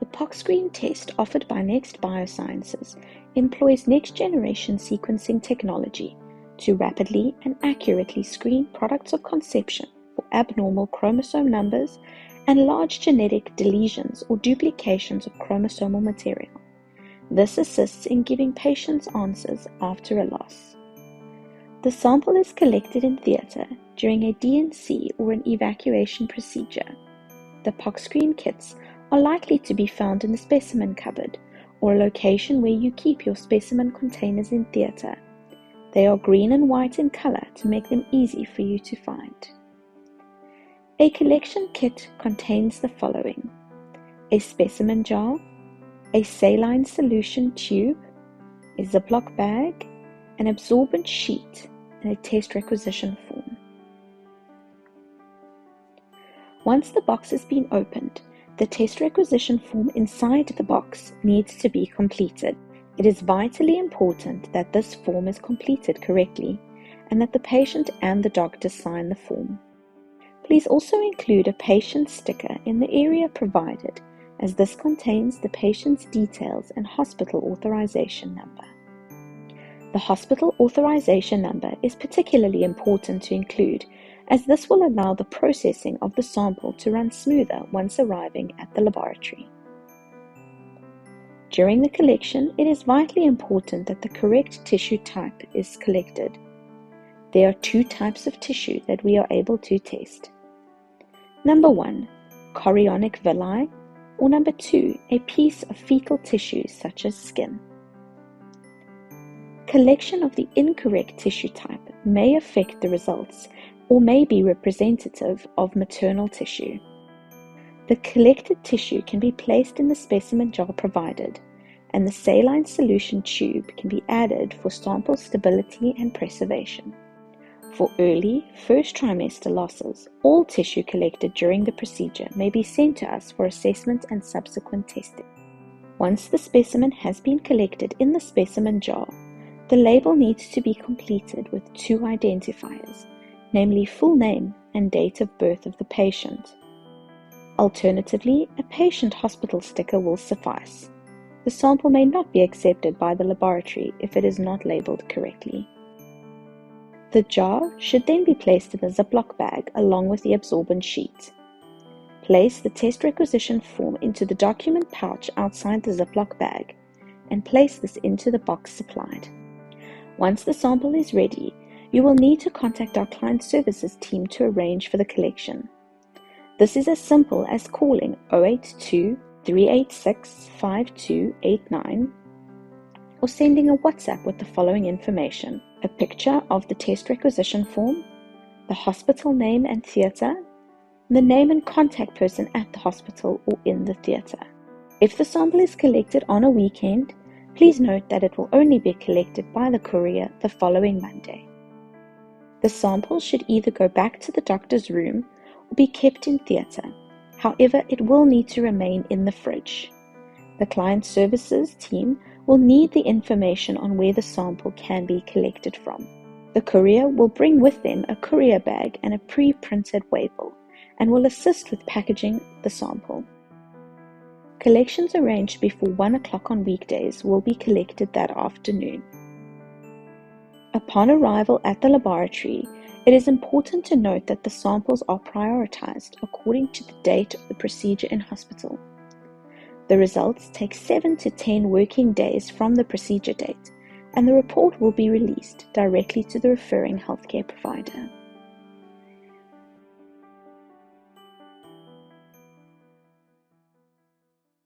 The POCSCREEN test offered by Next Biosciences employs next-generation sequencing technology to rapidly and accurately screen products of conception for abnormal chromosome numbers and large genetic deletions or duplications of chromosomal material. This assists in giving patients answers after a loss. The sample is collected in theatre during a D&C or an evacuation procedure. The POCSCREEN kits are likely to be found in the specimen cupboard or a location where you keep your specimen containers in theatre. They are green and white in color to make them easy for you to find. A collection kit contains the following: a specimen jar, a saline solution tube, a Ziploc bag, an absorbent sheet, and a test requisition form. Once the box has been opened, the test requisition form inside the box needs to be completed. It is vitally important that this form is completed correctly and that the patient and the doctor sign the form. Please also include a patient sticker in the area provided, as this contains the patient's details and hospital authorization number. The hospital authorization number is particularly important to include, as this will allow the processing of the sample to run smoother once arriving at the laboratory. During the collection, it is vitally important that the correct tissue type is collected. There are two types of tissue that we are able to test. Number 1, chorionic villi, or number 2, a piece of fetal tissue such as skin. Collection of the incorrect tissue type may affect the results or may be representative of maternal tissue. The collected tissue can be placed in the specimen jar provided, and the saline solution tube can be added for sample stability and preservation. For early, first trimester losses, all tissue collected during the procedure may be sent to us for assessment and subsequent testing. Once the specimen has been collected in the specimen jar, the label needs to be completed with 2 identifiers, namely full name and date of birth of the patient. Alternatively, a patient hospital sticker will suffice. The sample may not be accepted by the laboratory if it is not labeled correctly. The jar should then be placed in a Ziploc bag along with the absorbent sheet. Place the test requisition form into the document pouch outside the Ziploc bag and place this into the box supplied. Once the sample is ready, you will need to contact our client services team to arrange for the collection. This is as simple as calling 082-386-5289 or sending a WhatsApp with the following information: a picture of the test requisition form, the hospital name and theatre, the name and contact person at the hospital or in the theatre. If the sample is collected on a weekend, please note that it will only be collected by the courier the following Monday. The sample should either go back to the doctor's room or be kept in theatre. However, it will need to remain in the fridge. The client services team will need the information on where the sample can be collected from. The courier will bring with them a courier bag and a pre-printed waybill and will assist with packaging the sample. Collections arranged before 1 o'clock on weekdays will be collected that afternoon. Upon arrival at the laboratory, it is important to note that the samples are prioritized according to the date of the procedure in hospital. The results take 7 to 10 working days from the procedure date, and the report will be released directly to the referring healthcare provider.